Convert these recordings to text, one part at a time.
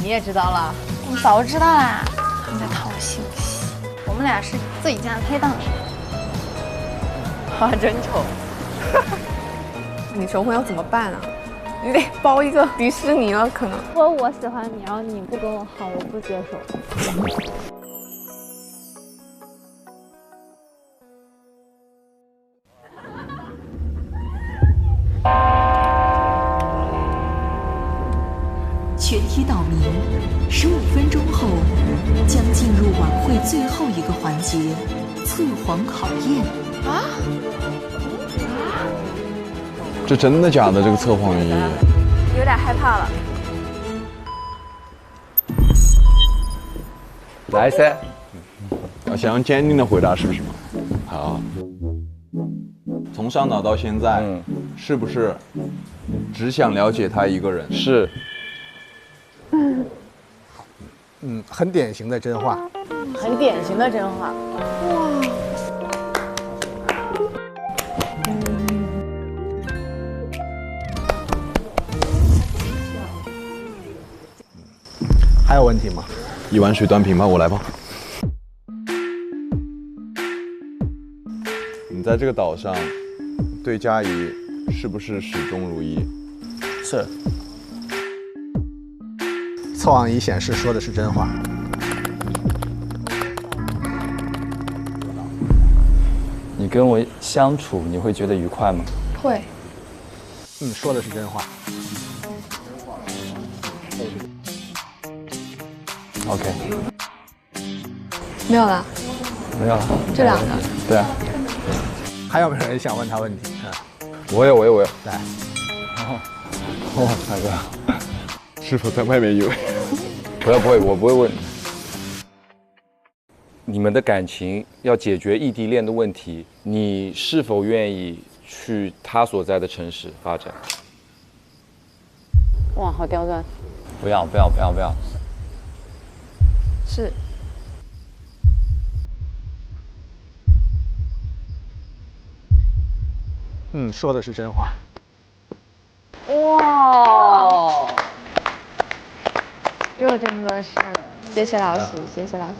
你也知道了？我早知道啦，你在套信息。我们俩是最佳拍档。哇，真丑！你求婚要怎么办啊？你得包一个迪士尼了，可能。如果我喜欢你，然后你不跟我好，我不接受。全体岛民，15分钟后将进入晚会最后一个环节——测谎考验。这真的假的？这个测谎仪？有点害怕了。来噻！想要坚定的回答是不是嘛？好。从上岛到现在，是不是只想了解他一个人？是。很典型的真话。很典型的真话。哇。还有问题吗？一碗水端平吧，我来吧。你在这个岛上，对佳怡是不是始终如一？是。测谎仪显示说的是真话。你跟我相处，你会觉得愉快吗？会。说的是真话。OK。没有了。没有了。这两个。对啊。还有没有人想问他问题？我有。来。哇，大哥，是否在外面有？不会，我不会问。你们的感情要解决异地恋的问题，你是否愿意去他所在的城市发展？哇，好刁钻！不要！是。说的是真话。哇，这真的是，谢谢老师，谢谢老师。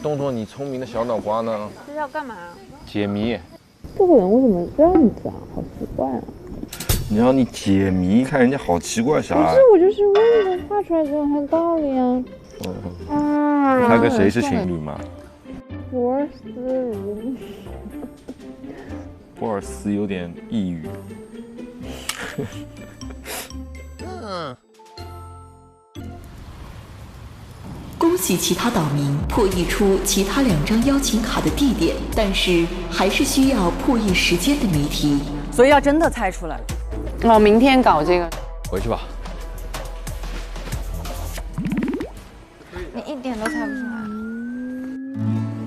动动你聪明的小脑瓜呢？这是要干嘛？解谜。这个人为什么这样子啊？好奇怪啊！你让你解谜，看人家好奇怪啥？不是，我就是问他画出来就有他的道理啊。他跟谁是情侣吗？博尔斯如。博尔斯有点抑郁。恭喜其他岛民破译出其他2张邀请卡的地点，但是还是需要破译时间的谜题，所以要真的猜出来。哦，明天搞这个。回去吧。你一点都猜不出来。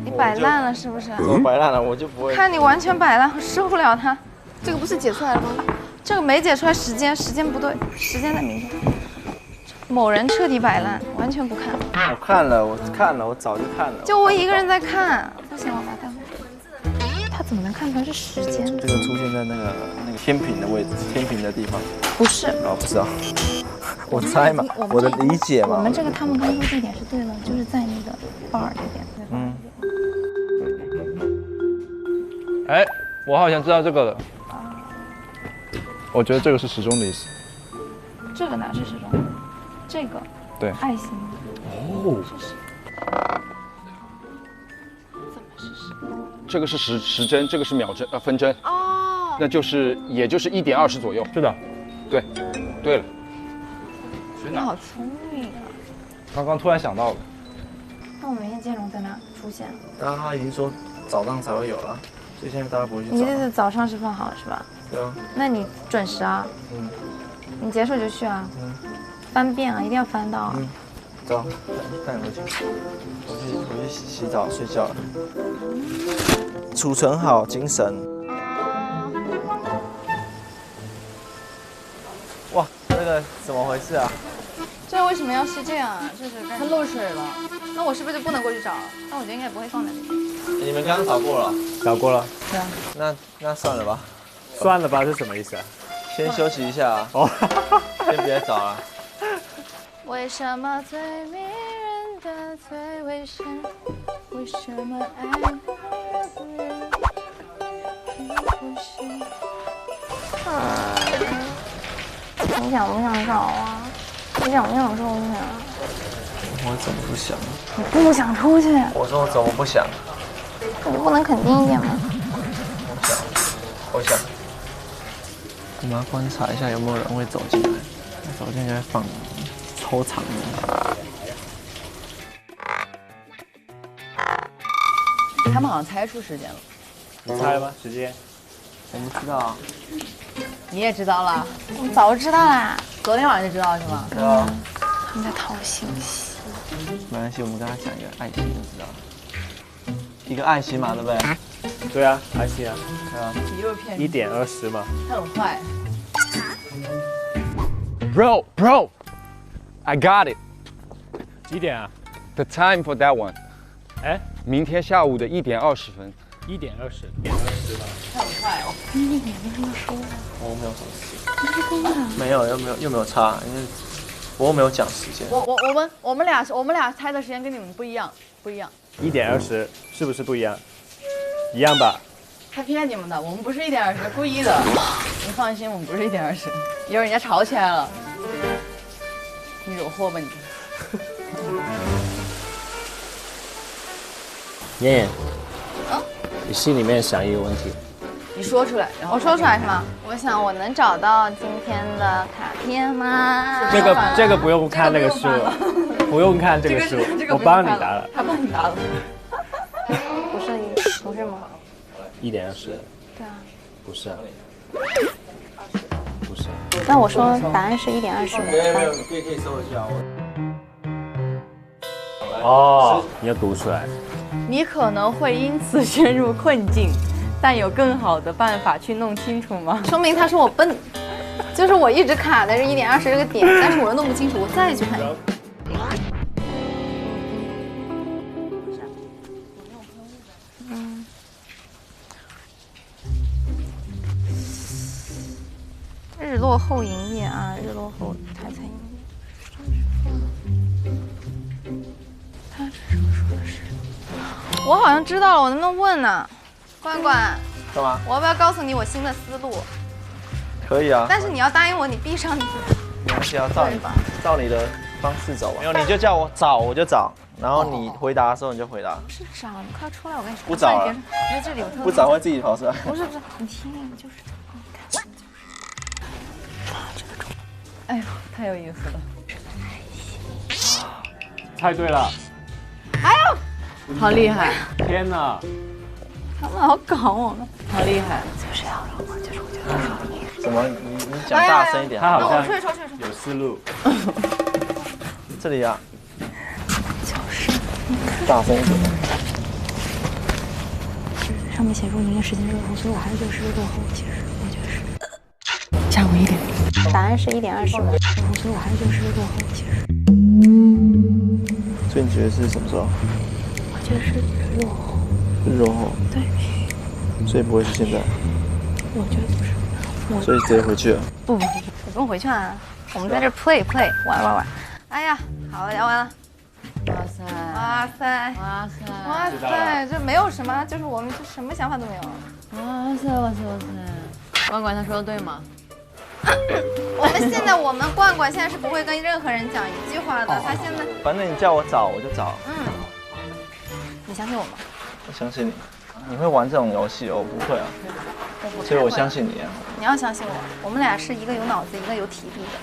你摆烂了是不是？我摆烂了，我就不会。看你完全摆烂，受不了他。这个不是解出来了吗？这个没解出来，时间不对，时间在明天。某人彻底摆烂，完全不看。我看了，我早就看了。就我一个人在看，不行，我把它带回去。他怎么能看出来是时间？这个出现在那个天平的位置，天平的地方。不是。哦，不是啊。我猜嘛，我的理解嘛。我们这个他们刚说地点是对的，就是在那个 bar 这边。哎，我好像知道这个了。我觉得这个是时钟的意思。这个哪是时钟？这个。对。爱心。哦。怎么是时？这个是时针，这个是秒针分针。哦。那就是也就是1点20左右。是的。对。对了。你好聪明啊！刚刚突然想到了。那我们明天建龙在哪出现？他已经说早上才会有了，所以现在大家不会去找。你这是早上是放好了是吧？对啊。那你准时啊。你结束就去啊。翻遍啊，一定要翻到啊。走，带你回去。回去洗澡睡觉了。储存好精神。哇，这个怎么回事啊？这为什么要是这样啊？这是它漏水了，那我是不是就不能过去找？那我觉得应该不会放在那边。你们刚刚找过了？找过了。对啊。那算了吧。算了吧是什么意思啊？先休息一下啊。哦，先别找了。为什么最迷人的最危险？为什么爱不人不行？你想不想找啊？你想不想出去啊？我怎么不想？你不想出去？我说我怎么不想？你不能肯定一点吗？我想。我们要观察一下有没有人会走进来，走进来放抽场的。他们好像猜出时间了。你猜了吗？时间？我们知道啊。你也知道了？我早就知道啦。昨天晚上就知道是吗？对啊。他们在讨信息。没关系，我们跟他讲一个爱心就知道了。一个爱心嘛，对不对？对啊，爱心啊。对啊。你又是骗人。 1:20嘛。他很坏。 Bro, I got it. 几点啊 The time for that one. 哎，明天下午的1:20。1:20。他很坏哦。你没这么说。我没有什么事。没有，又没有差，因为我又没有讲时间。我们俩猜的时间跟你们不一样。 1:20是不是不一样？一样吧？他骗你们的，我们不是1:20，故意的。你放心，我们不是1:20。一会儿人家吵起来了，你惹祸吧你？妍妍，你心里面想一个问题，你说出来，然后我说出来是吗？我想我能找到今天的卡片吗？这个不用看那个书，不用看这个书，我帮你答了。他帮你答了。不是吗？1:20。对啊。不是啊。不是。那我说答案是1:20吗？没有，可以搜一下。哦，你要读出来。你可能会因此陷入困境，但有更好的办法去弄清楚吗？说明他说我笨，就是我一直卡在这1:20这个点，但是我又弄不清楚，我再去看。日落后营业啊，日落后台餐营业。他这说的是，我好像知道了，我能不能问呢？关关，干嘛？我要不要告诉你我新的思路？可以啊。但是你要答应我，你闭上你的。没关系啊，照你的方式走吧。没有，你就叫我找，我就找。然后你回答的时候你就回答。不是找，你快出来，我跟你说。不找了，因为这里有特别。不找会自己跑出来。不是，你听，就是。哎呦，太有意思了！猜对了！哎呦，好厉害！天哪！他们好搞我们，好厉害！就是要让我，就是我觉得说你。怎么？你讲大声一点。他好像有思路。这里啊。就是大声一点。上面写说您的时间热乎，所以我还是觉得是热乎。其实我觉得是。吓我一点。答案是1:20，所以我还是觉得是热乎。其实。所以你觉得是什么时候？我觉得是热乎。热乎。对。所以不会是现在。我觉得不是。所以直接回去了。不，我不用回去啊。我们在这 play 玩。哎呀，好聊完了。哇塞，这没有什么，就是我们这什么想法都没有。哇塞！关关他说的对吗？我们罐罐现在是不会跟任何人讲一句话的。他现在反正你叫我找我就找。你相信我吗？我相信你，你会玩这种游戏，我不会啊。所以我相信你啊。你要相信我，我们俩是一个有脑子，一个有体力的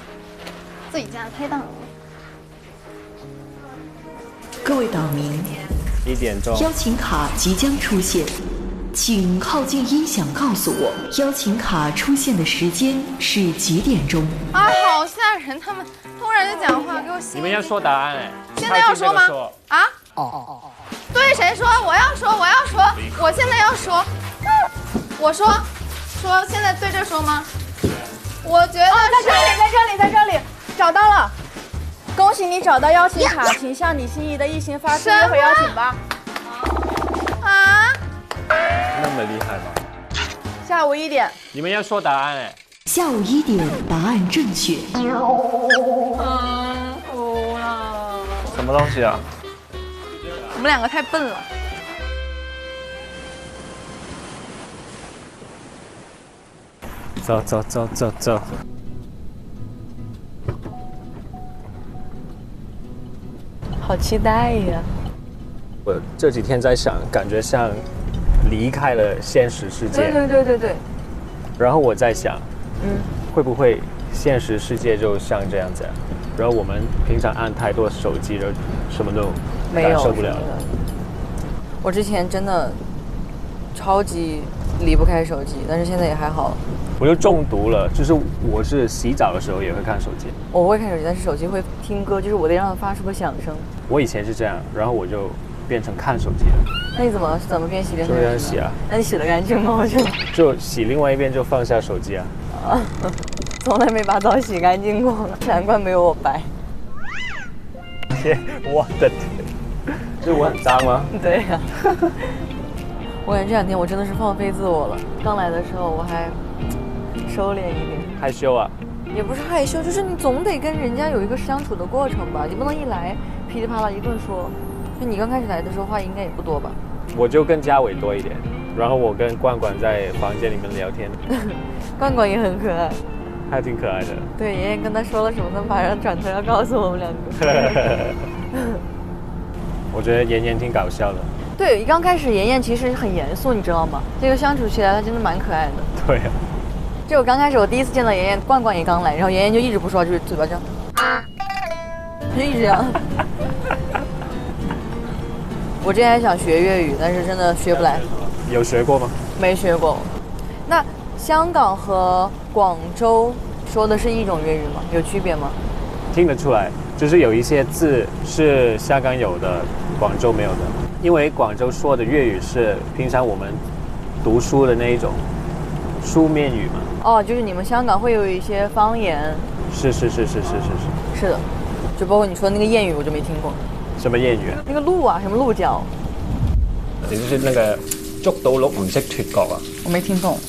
最佳拍档。各位岛民，1点钟，邀请卡即将出现，请靠近音响告诉我，邀请卡出现的时间是几点钟？啊，好吓人！他们突然就讲话，给我心。你们要说答案哎？现在要说吗？啊？对谁说？我要说，我现在要说。我说，现在对着说吗？我觉得在这里，找到了。恭喜你找到邀请卡，请向你心仪的异性发出约会邀请吧。啊？那么厉害吗？下午1点。你们要说答案哎。下午1点，答案正确。哭了。什么东西啊？我们两个太笨了。走。好期待呀！我这几天在想，感觉像离开了现实世界。对。然后我在想，会不会现实世界就像这样子？然后我们平常按太多手机，然后什么都感受不了了。我之前真的超级离不开手机，但是现在也还好。我就中毒了，就是我是洗澡的时候也会看手机。我会看手机，但是手机会听歌，就是我得让它发出个响声。我以前是这样，然后我就变成看手机了。那你怎么边洗边看？就这样洗啊。那你洗得干净吗？就洗另外一边就放下手机啊。从来没把澡洗干净过，难怪没有我白。我的天，就我很脏吗？对呀。我感觉这2天我真的是放飞自我了。刚来的时候我还收敛一点。害羞啊？也不是害羞，就是你总得跟人家有一个相处的过程吧，你不能一来噼里啪啦一顿说。就你刚开始来的时候话应该也不多吧？我就跟嘉伟多一点，然后我跟冠冠在房间里面聊天。冠冠也很可爱，还挺可爱的。对，妍妍跟他说了什么，他马上转头要告诉我们2个。我觉得妍妍挺搞笑的。对，刚开始妍妍其实很严肃，你知道吗？这个相处起来她真的蛮可爱的。对啊。就我刚开始我第一次见到妍妍，冠冠也刚来，然后妍妍就一直不说，就是嘴巴这样，就一直这样。我之前还想学粤语，但是真的学不来。有学过吗？没学过。那香港和广州说的是一种粤语吗？有区别吗？听得出来，就是有一些字是香港有的，广州没有的。因为广州说的粤语是平常我们读书的那一种书面语嘛。哦，就是你们香港会有一些方言。是。是的，就包括你说的那个谚语，我就没听过。什么谚语啊？那个鹿啊，什么鹿角？也就是那个捉到鹿唔識脱角啊。我没听懂。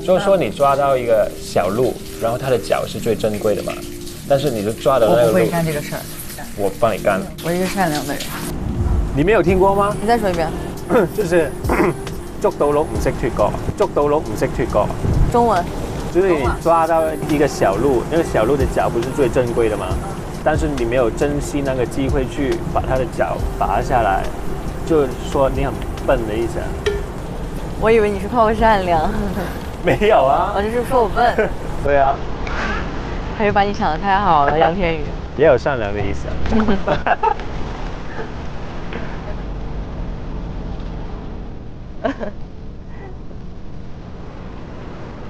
就是说你抓到一个小鹿，然后它的脚是最珍贵的嘛，但是你就抓到那个鹿。我不会干这个事儿。我帮你干。我是一个善良的人。你没有听过吗？你再说一遍。就是捉到鹿唔識脱角，捉到鹿唔識脱角。中文。就是你抓到一个小鹿，那个小鹿的脚不是最珍贵的吗？但是你没有珍惜那个机会去把它的脚拔下来，就是说你很笨的意思。我以为你是怕我善良。没有啊。我就是说我笨。对啊。还是把你想得太好了，杨天宇。也有善良的意思啊。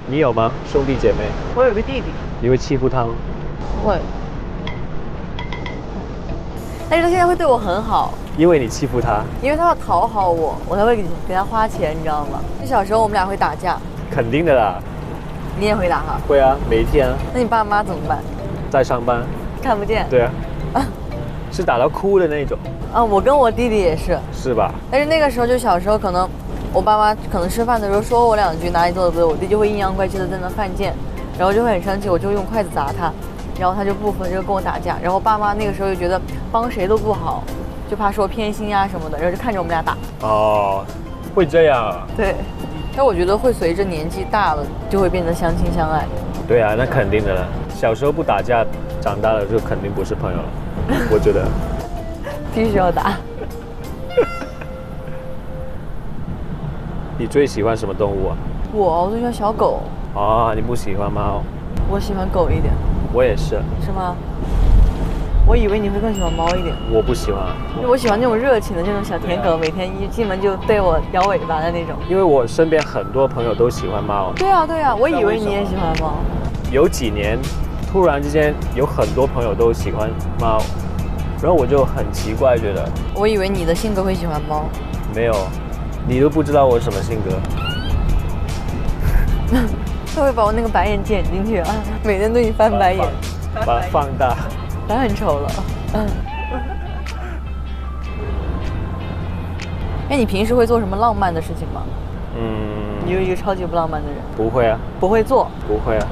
你有吗？兄弟姐妹？我有个弟弟。你会欺负他吗？会。但是他现在会对我很好。因为你欺负他？因为他要讨好我，我才会给他花钱，你知道吗？就小时候我们俩会打架。肯定的啦。你也会打哈？会啊，每一天啊。那你爸妈怎么办？在上班。看不见。对啊。是打到哭的那种。啊，我跟我弟弟也是。是吧？但是那个时候就小时候可能。我爸妈可能吃饭的时候说我2句，哪里做的不对，我弟就会阴阳怪气的在那犯贱，然后就会很生气，我就会用筷子砸他，然后他就不服，就跟我打架。然后爸妈那个时候就觉得帮谁都不好，就怕说偏心啊什么的，然后就看着我们俩打。哦，会这样啊？对，但我觉得会随着年纪大了就会变得相亲相爱。对啊，那肯定的了。小时候不打架，长大了就肯定不是朋友了，我觉得。必须要打。你最喜欢什么动物啊？我最喜欢小狗。哦，你不喜欢猫？我喜欢狗一点。我也是。是吗？我以为你会更喜欢猫一点。我不喜欢。因为我喜欢那种热情的这种小舔狗，每天一进门就对我摇尾巴的那种。因为我身边很多朋友都喜欢猫。对啊对啊，我以为你也喜欢猫。有几年，突然之间有很多朋友都喜欢猫，然后我就很奇怪，觉得。我以为你的性格会喜欢猫。没有。你都不知道我什么性格。他会把我那个白眼剪进去啊，每天对你翻白眼，把它放大，他很丑了。哎，你平时会做什么浪漫的事情吗？你是一个超级不浪漫的人。不会啊，不会做。不会啊。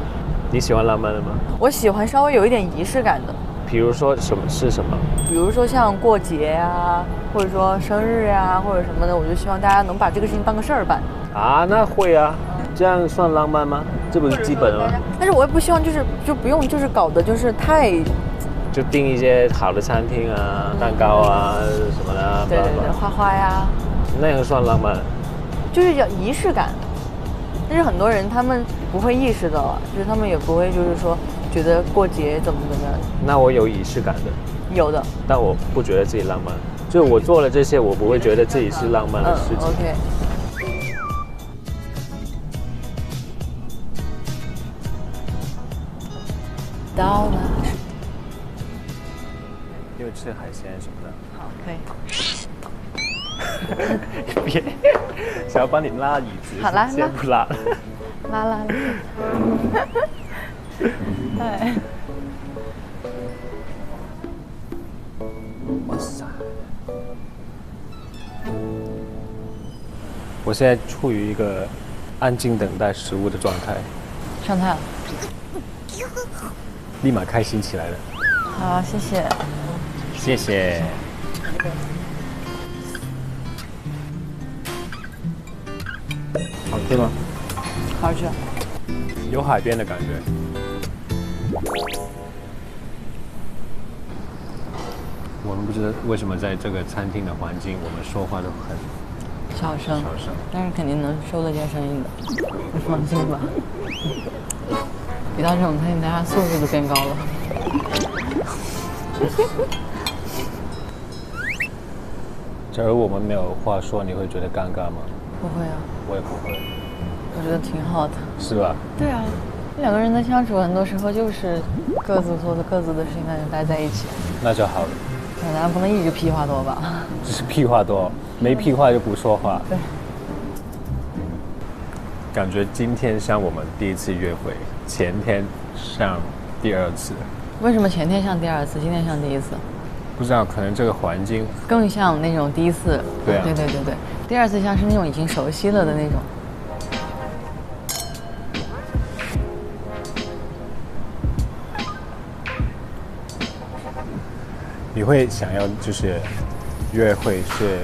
你喜欢浪漫的吗？我喜欢稍微有一点仪式感的。比如说什么是什么？比如说像过节啊，或者说生日啊，或者什么的，我就希望大家能把这个事情当个事儿办。啊，那会啊，这样算浪漫吗？这不是基本吗？但是我也不希望就不用搞的就是太，就订一些好的餐厅啊，蛋糕啊什么的。对，花花呀。那样算浪漫？就是叫仪式感。但是很多人他们不会意识到，就是他们也不会就是说觉得过节怎么样。那我有仪式感的。有的。但我不觉得自己浪漫，就是我做了这些，我不会觉得自己是浪漫的事情。OK。到了。因为吃海鲜什么的。好，可以。别，想要帮你拉椅子。好啦，先不拉。拉。哎。哇塞！我现在处于一个安静等待食物的状态。上菜了。立马开心起来了。好，谢谢。谢谢。好吃吗？好吃。有海边的感觉。我们不知道为什么在这个餐厅的环境，我们说话都很小声，但是肯定能收得见声音的，你放心吧。一到这种餐厅，大家素质都变高了。假如我们没有话说，你会觉得尴尬吗？不会啊。我也不会。我觉得挺好的。是吧？对啊，两个人的相处很多时候就是各自做各自的事情，但是待在一起。那就好了。当然不能一直屁话多吧？只是屁话多，没屁话就不说话。对。感觉今天像我们第一次约会，前天像第二次。为什么前天像第二次，今天像第一次？不知道，可能这个环境更像那种第一次。对啊。对。第二次像是那种已经熟悉了的那种。你会想要就是约会是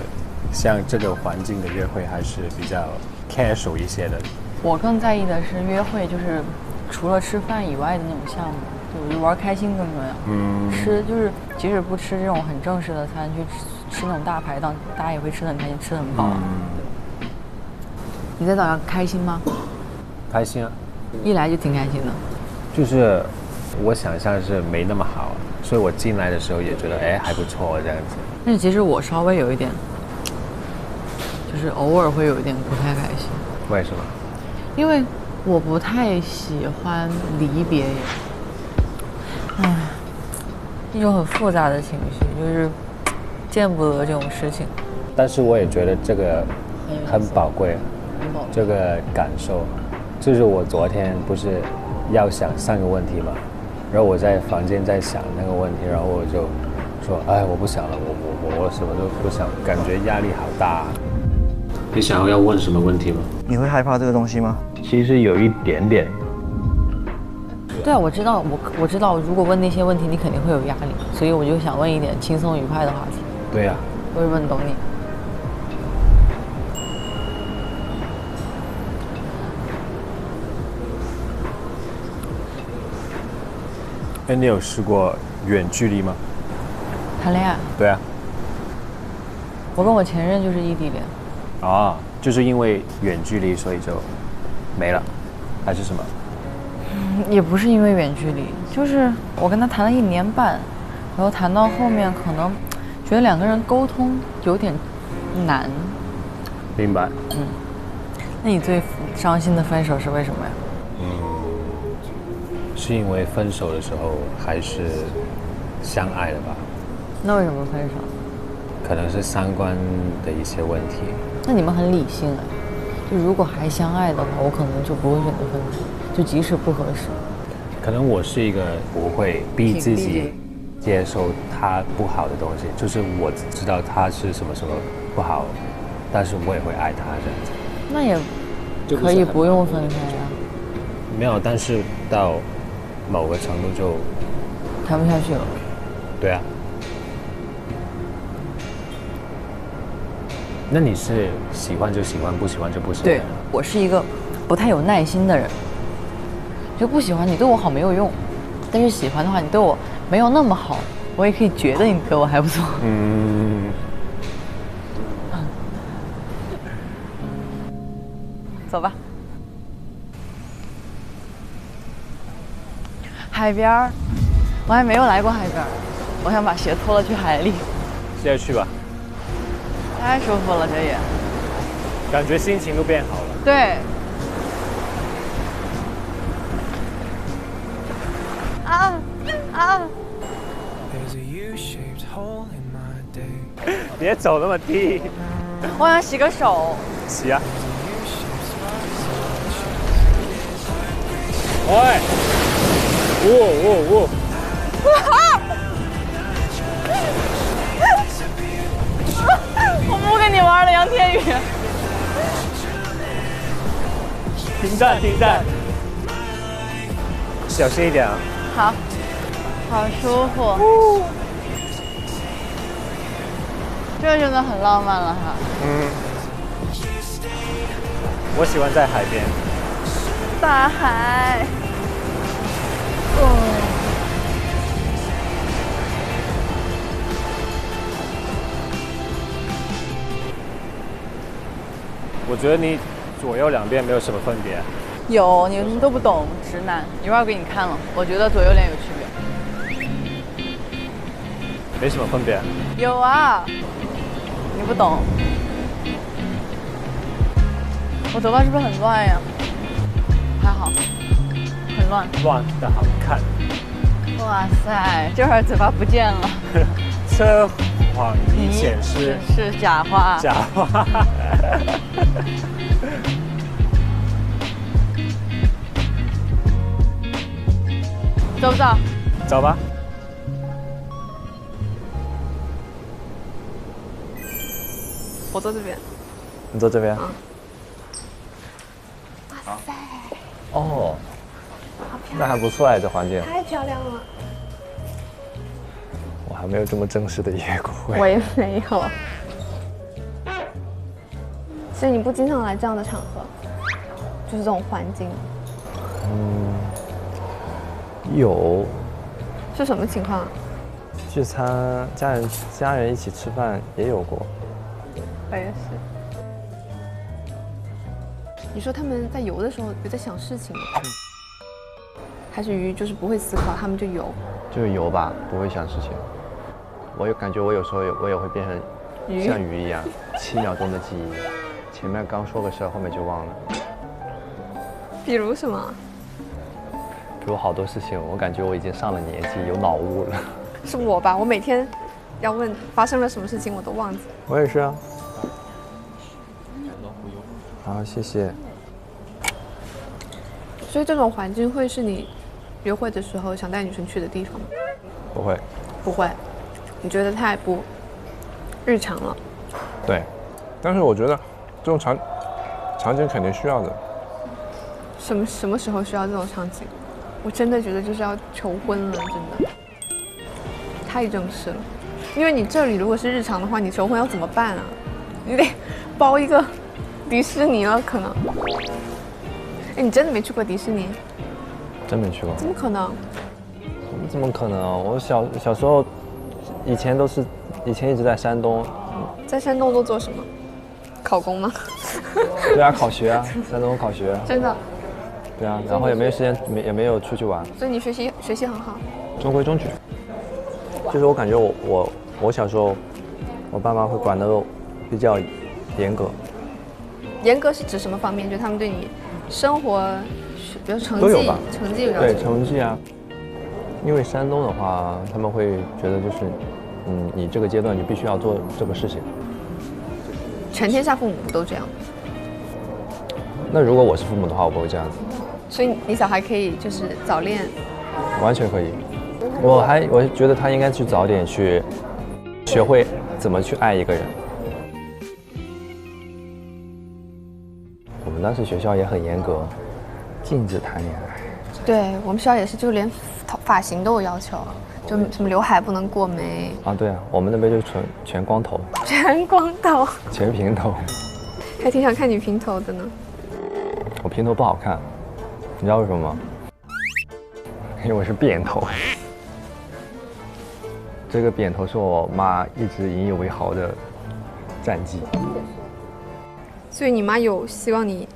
像这个环境的约会，还是比较 casual 一些的？我更在意的是约会，就是除了吃饭以外的那种项目，就玩开心更重要。吃就是即使不吃这种很正式的餐，去吃那种大排档，大家也会吃得很开心，吃得很饱。你在岛上开心吗？开心啊，一来就挺开心的。就是我想象是没那么好。所以我进来的时候也觉得，哎，还不错这样子。但是其实我稍微有一点，就是偶尔会有一点不太开心。为什么？因为我不太喜欢离别，一种很复杂的情绪，就是见不得这种事情。但是我也觉得这个很宝贵，这个感受，就是我昨天不是要想3个问题吗？然后我在房间在想那个问题，然后我就说，哎，我不想了，我什么都不想，感觉压力好大。你想要问什么问题吗？你会害怕这个东西吗？其实有一点点。对啊，我知道，我知道，如果问那些问题，你肯定会有压力，所以我就想问一点轻松愉快的话题。对呀。我也很懂你。哎，你有试过远距离吗？谈恋爱？对啊。我跟我前任就是异地恋。啊，就是因为远距离，所以就没了，还是什么？也不是因为远距离，就是我跟他谈了1年半，然后谈到后面可能觉得两个人沟通有点难。明白。那你最伤心的分手是为什么呀？是因为分手的时候还是相爱的吧？那为什么分手？可能是3观的一些问题。那你们很理性哎，就如果还相爱的话，我可能就不会选择分手，就即使不合适。可能我是一个不会逼自己接受他不好的东西，就是我知道他是什么不好，但是我也会爱他这样子。那也可以不用分开呀。没有，但是到某个程度就谈不下去了。对啊。那你是喜欢就喜欢，不喜欢就不喜欢？对，我是一个不太有耐心的人，就不喜欢你对我好没有用，但是喜欢的话，你对我没有那么好，我也可以觉得你对我还不错。走吧。海边儿，我还没有来过海边儿，我想把鞋脱了去海里。现在去吧。太舒服了，这也。感觉心情都变好了。对。别走那么低。我想洗个手。洗啊。喂。喔。我不跟你玩了，杨天宇。停站。小心一点啊。好，好舒服。这真的很浪漫了哈。我喜欢在海边。大海。我觉得你左右两边没有什么分别。有，你们都不懂直男。一会儿给你看了，我觉得左右脸有区别。没什么分别。有啊，你不懂。我头发是不是很乱呀？还好，很乱。乱的好看。哇塞，这会儿嘴巴不见了。测谎仪显示是假话。假话。走不走？走吧。我坐这边。你坐这边。哇塞。哦。那还不错哎，这环境。太漂亮了。我还没有这么正式的约过会。我也没有。所以你不经常来这样的场合，就是这种环境。有。是什么情况？聚餐，家人一起吃饭也有过。我也是。你说他们在游的时候有在想事情吗？还是鱼就是不会思考，他们就游？就是游吧，不会想事情。我有感觉，我有时候我也会变成像鱼一样，7秒钟的记忆，前面刚说个事儿，后面就忘了。比如什么？比如好多事情，我感觉我已经上了年纪，有脑雾了。是我吧？我每天要问发生了什么事情，我都忘记。我也是啊。好，谢谢。所以这种环境会是你约会的时候想带女生去的地方吗？不会。不会，你觉得太不日常了？对，但是我觉得这种场景肯定需要的。什么时候需要这种场景？我真的觉得就是要求婚了，真的太正式了。因为你这里如果是日常的话，你求婚要怎么办啊？你得包一个迪士尼了，可能。哎，你真的没去过迪士尼？真没去过。怎么可能？怎么可能？我小时候，以前一直在山东。在山东都做什么？考公吗？对啊，考学啊，山东考学。真的。对啊，然后也没有时间，也没有出去玩。所以你学习很好。中规中矩。就是我感觉我小时候，我爸妈会管得比较严格。严格是指什么方面？就他们对你生活，比如成绩都有吧？成绩有要求。对成绩啊，因为山东的话，他们会觉得就是，你这个阶段你必须要做这个事情。全天下父母都这样。那如果我是父母的话，我不会这样子。所以你小孩可以就是早恋。完全可以。我觉得他应该去早点去学会怎么去爱一个人。们当时学校也很严格，禁止谈恋爱。对我们学校也是，就连发型都有要求，就什么刘海不能过眉啊。对啊，我们那边就全光头，全光头，全平头。还挺想看你平头的呢。我平头不好看，你知道为什么吗？因为我是扁头。这个扁头是我妈一直引以为豪的战绩。所以你妈有希望你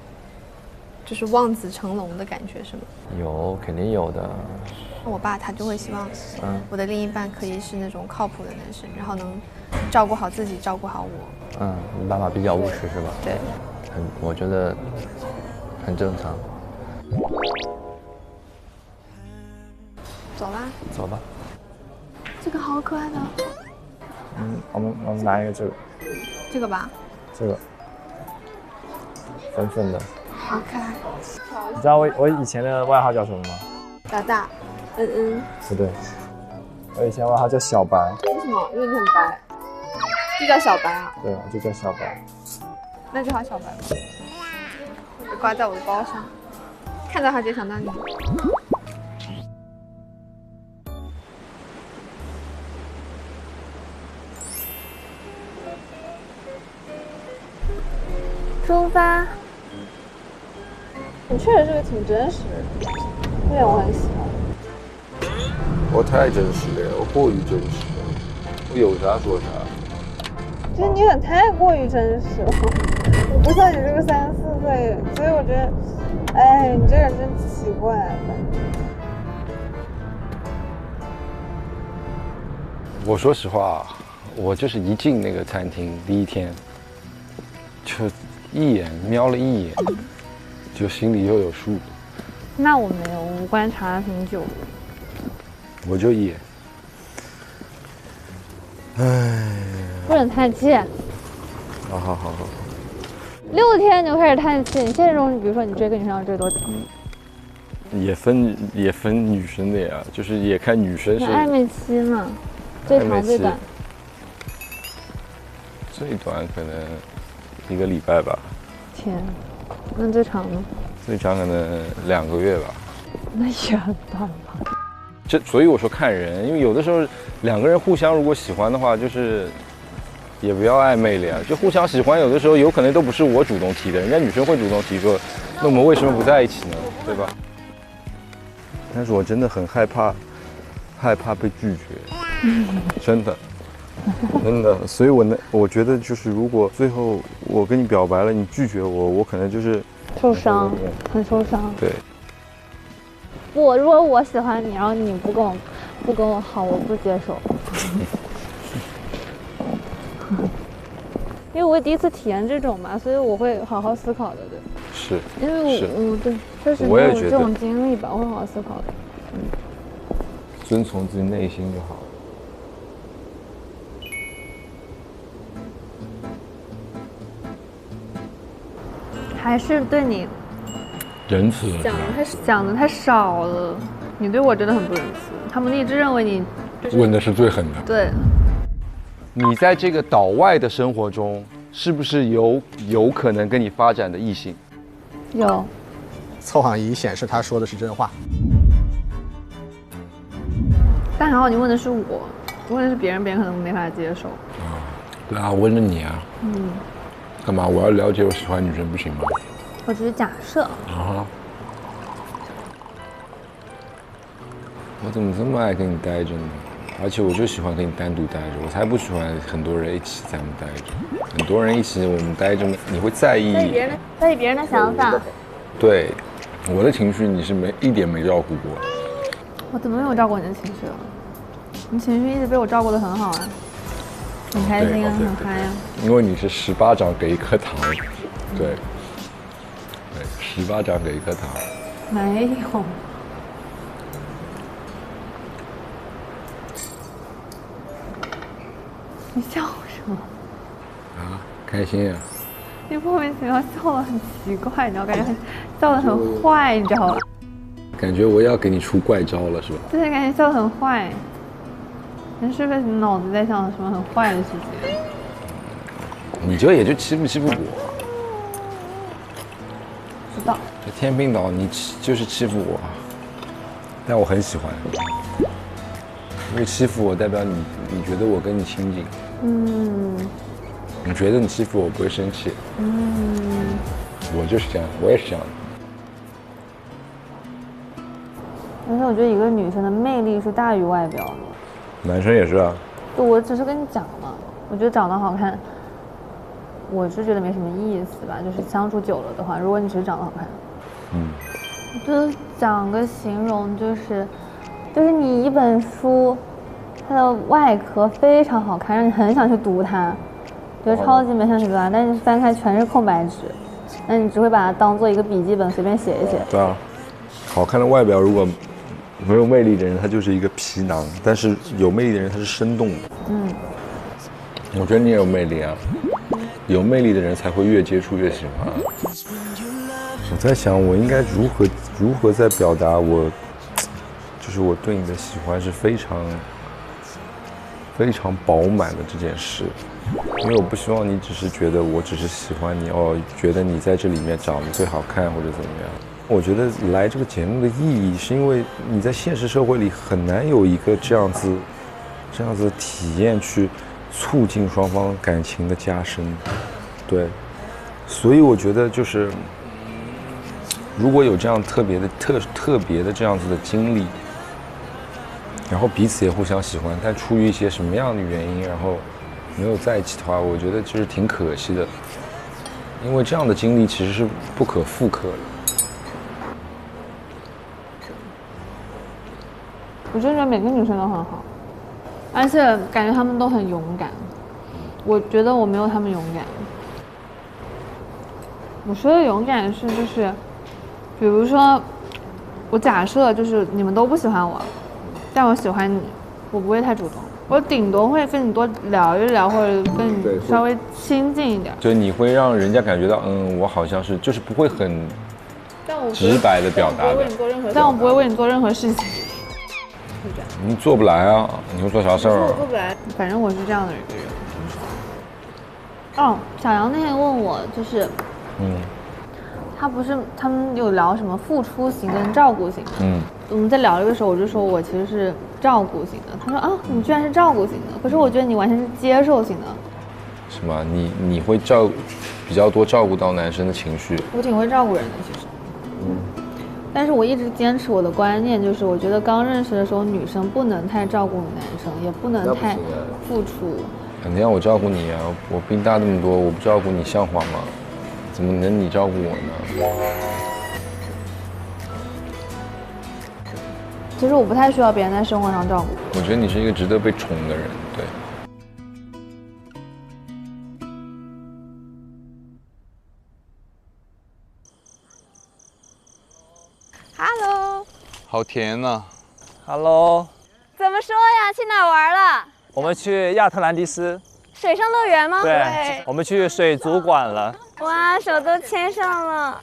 就是望子成龙的感觉是吗？有，肯定有的。我爸他就会希望，我的另一半可以是那种靠谱的男生，然后能照顾好自己，照顾好我。你爸爸比较务实是吧？对。我觉得很正常。走啦。走吧。这个好可爱的。我们拿一个这个。这个吧。这个。粉粉的。好可爱。你知道我以前的外号叫什么吗？大大。不对，我以前外号叫小白。为什么？因为你很白，就叫小白啊？对，我就叫小白。那就好小白吧，就挂在我的包上，看到他就想到你。出发。你确实是个挺真实的，这点我很喜欢。我太真实了，我过于真实了，我有啥说啥。其实你有点太过于真实了，我不像你这个3、4岁，所以我觉得，哎，你这人真奇怪。我说实话，我就是一进那个餐厅第一天，就一眼瞄了一眼，就心里就有数。那我没有，我观察了挺久的。我就一眼。唉。不准叹气。好。6天你就开始叹气，你现实中，比如说你追个女生要追多久？也分女生的呀，就是也看女生是。暧昧期嘛，最长最短。最短可能1个礼拜吧。天，那最长呢？最长可能2个月吧。那也很短吧。所以我说看人，因为有的时候2个人互相如果喜欢的话，就是也不要暧昧了呀，就互相喜欢，有的时候有可能都不是我主动提的，人家女生会主动提说，那我们为什么不在一起呢？对吧？但是我真的很害怕被拒绝，真的，所以我觉得就是如果最后我跟你表白了，你拒绝我，我可能就是受伤，很受伤。对。如果我喜欢你，然后你不跟我好，我不接受。因为我第一次体验这种嘛，所以我会好好思考的，对。是。因为我对，确实没有这种经历吧，我会好好思考的。遵从自己内心就好。还是对你。仁慈想的太少了，你对我真的很不仁慈。他们一直认为你问的是最狠的。对。你在这个岛外的生活中，是不是有可能跟你发展的异性？有。测谎仪显示他说的是真话。但还好你问的是我，问的是别人可能没法接受。对啊，问了你啊。干嘛？我要了解我喜欢女生不行吗？我只是假设。我怎么这么爱跟你待着呢？而且我就喜欢跟你单独待着，我才不喜欢很多人一起在我们待着。很多人一起我们待着，你会在意别人的想法。对，我的情绪你是一点没照顾过。我怎么没有照顾你的情绪了？你情绪一直被我照顾得很好啊，很开心啊，很嗨啊。因为你是18掌给1颗糖，对，18掌给1颗糖。没有。你笑什么？开心啊！你莫名其妙笑得很奇怪，你知道，感觉笑得很坏，你知道吧？感觉我要给你出怪招了，是吧？对，感觉笑得很坏。你是不是脑子在想什么很坏的事情？你这也就欺负我。知道。这天秤岛你就是欺负我，但我很喜欢，因为欺负我代表你觉得我跟你亲近，你觉得你欺负我不会生气，我就是这样，我也是这样的。而且我觉得一个女生的魅力是大于外表的。男生也是啊。对，我只是跟你讲嘛，我觉得长得好看，我是觉得没什么意思吧。就是相处久了的话，如果你只是长得好看，我就讲个形容，就是你一本书，它的外壳非常好看，让你很想去读它，觉得超级没想去读它，但是翻开全是空白纸，那你只会把它当做一个笔记本随便写一写。对啊，好看的外表如果没有魅力的人，他就是一个皮囊；但是有魅力的人，他是生动的。我觉得你也有魅力啊，有魅力的人才会越接触越喜欢。我在想，我应该如何在表达就是我对你的喜欢是非常非常饱满的这件事，因为我不希望你只是觉得我只是喜欢你觉得你在这里面长得最好看或者怎么样。我觉得来这个节目的意义是因为你在现实社会里很难有一个这样子的体验去促进双方感情的加深，对，所以我觉得就是如果有这样特别的这样子的经历，然后彼此也互相喜欢，但出于一些什么样的原因，然后没有在一起的话，我觉得就是挺可惜的，因为这样的经历其实是不可复刻的。我真的觉得每个女生都很好，而且感觉她们都很勇敢。我觉得我没有她们勇敢。我说的勇敢是就是，比如说，我假设就是你们都不喜欢我，但我喜欢你，我不会太主动，我顶多会跟你多聊一聊，或者跟你稍微亲近一点。就你会让人家感觉到，我好像是就是不会很直白的表达的，但我不会为你做任何事情。你做不来啊，你会做啥事儿啊？我做不来，反正我是这样的一个人。小杨那天问我，就是，他们有聊什么付出型跟照顾型的。我们在聊这个时候，我就说我其实是照顾型的。他说你居然是照顾型的，可是我觉得你完全是接受型的。是吗？你会比较多照顾到男生的情绪？我挺会照顾人的，其实。但是我一直坚持我的观念，就是我觉得刚认识的时候，女生不能太照顾男生，也不能太付出。肯定要我照顾你啊！我比你大那么多，我不照顾你像话吗？怎么能你照顾我呢？其实我不太需要别人在生活上照顾。我觉得你是一个值得被宠的人，对。Hello， 好甜啊 Hello， 怎么说呀？去哪玩了？我们去亚特兰蒂斯。水上乐园吗？对，我们去水族馆了。哇，手都牵上了，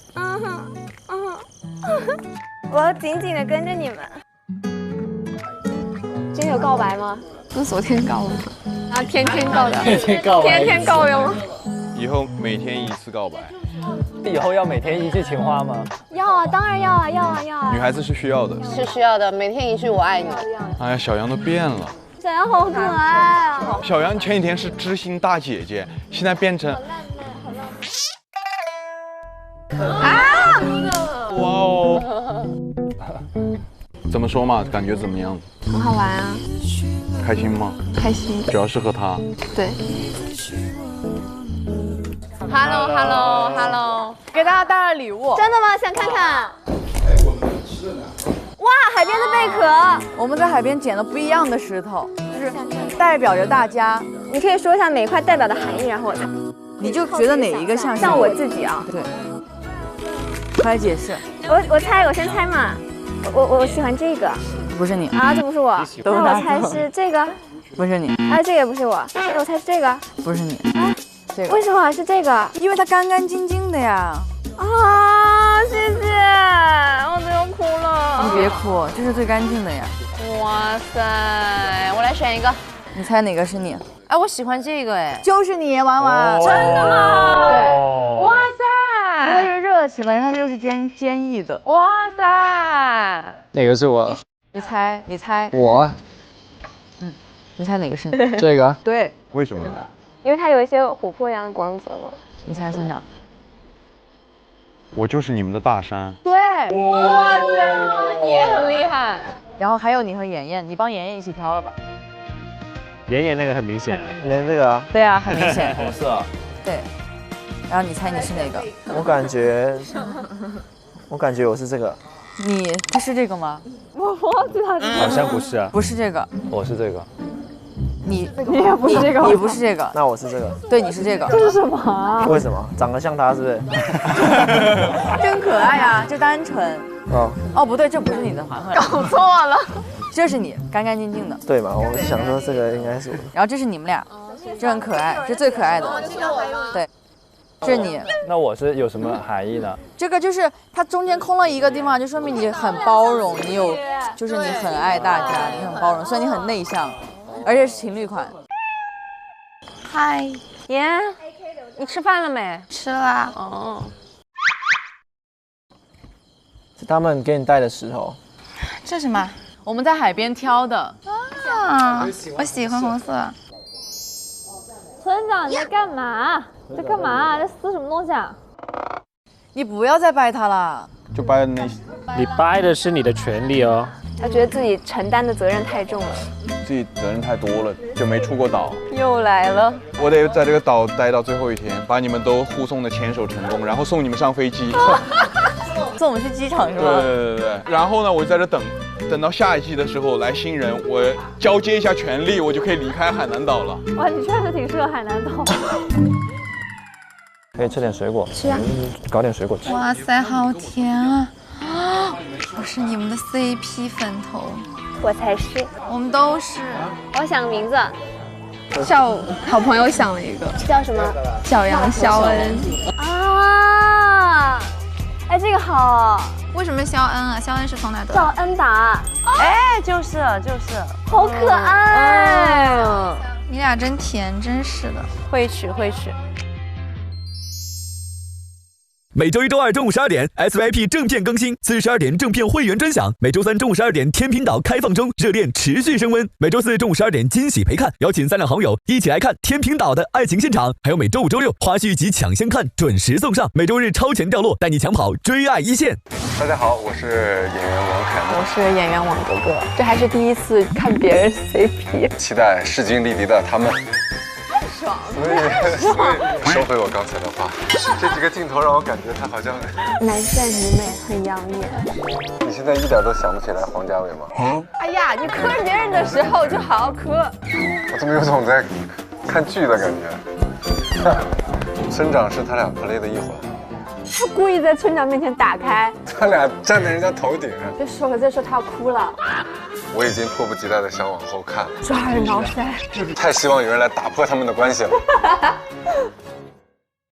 我要紧紧的跟着你们。今天有告白吗？是昨天告的，天天告的，天天告白，天天告哟。以后每天一次告白。以后要每天一句情话吗？要啊，当然要啊，要啊，要啊。女孩子是需要的，是需要的，每天一句我爱你。哎呀，小杨都变了。小杨好可爱啊！小杨前几天是知心大姐姐，现在变成啊！哇哦！怎么说嘛？感觉怎么样？很好玩啊。开心吗？开心。主要是和他。对。Hello，给大家带了礼物。真的吗？想看看。哇，海边的贝壳。我们在海边捡了不一样的石头，就是代表着大家。你可以说一下每块代表的含义，然后我猜。你就觉得哪一个像我自己啊？对。快来解释。我先猜嘛。我喜欢这个。不是你啊？这不是我。那我猜是这个。不是你。啊，这个也不是我。那我猜是这个。不是你。啊，这个。为什么是这个？因为它干干净净的呀。啊，谢谢，我都要哭了。你别哭，这是最干净的呀。哇塞，我来选一个。你猜哪个是你？哎，我喜欢这个，哎，就是你，婉婉。真的吗？对。哇塞，因为是热西吧，它就是坚毅的。哇塞！哪个是我？你猜，我你猜哪个是？这个？对。为什么？因为它有一些琥珀一样的光泽嘛。你猜村长？我就是你们的大山。对。哇塞，你也很厉害。然后还有你和妍妍，你帮妍妍一起挑了吧？妍妍那个很明显，连这个啊？对啊，很明显。红色。对。然后你猜你是哪个？我感觉我是这个。他是这个吗？我忘记他好像不是啊。不是这个。我是这个。你也不是这个。你不是这个。那我是这个。对，你是这个。这是什么啊？为什么？长得像他是不是？真可爱啊，就单纯。哦，不对，这不是你的，搞错了。这是你，干干净净的。对嘛，我是想说这个应该是我。然后这是你们俩，这很可爱，这最可爱的。对，这是你。那我是有什么含义呢？这个就是它中间空了一个地方，就说明你很包容，就是你很爱大家，你很包容，所以你很内向，而且是情侣款。嗨，妍，你吃饭了没？吃了。哦。是他们给你带的石头。这什么？我们在海边挑的。啊，我喜欢红色。村长，你在干嘛？在干嘛？在撕什么东西啊？你不要再掰它了。就掰那些。你掰的是你的权利哦。他觉得自己承担的责任太重了，自己责任太多了，就没出过岛。又来了。我得在这个岛待到最后一天，把你们都护送的牵手成功，然后送你们上飞机。送我们去机场是吗？对。然后呢，我就在这等到下一季的时候来新人，我交接一下权利，我就可以离开海南岛了。哇，你确实挺适合海南岛。可以吃点水果。吃啊。搞点水果吃。哇塞，好甜啊！我是你们的 CP 粉头。我才是。我们都是。我想个名字。叫好朋友想了一个。叫什么？小杨肖恩。啊！哎，这个好。为什么肖恩啊？肖恩是从哪得？叫恩达。哎，就是。好可爱。你俩真甜，真是的。会取。每周一、周二中午12点 ，SYP 正片更新；42点正片会员专享；每周三中午12点，天平岛开放中，热恋持续升温；每周四中午12点，惊喜陪看，邀请3两好友一起来看天平岛的爱情现场。还有每周五、周六花絮及抢先看准时送上，每周日超前掉落，带你抢跑追爱一线。大家好，我是演员王凯梦，我是演员王哥哥，这还是第一次看别人 CP， 期待势均力敌的他们。爽！所以收回我刚才的话，这几个镜头让我感觉他好像男帅女美，很养眼。你现在一点都想不起来黄家伟吗？哎呀，你磕别人的时候就好好磕。我怎么有种在看剧的感觉？村长是他俩 play 的一环。他故意在村长面前打开，他俩站在人家头顶上。别说了，再说他要哭了。我已经迫不及待的想往后看，抓耳挠腮，太希望有人来打破他们的关系了。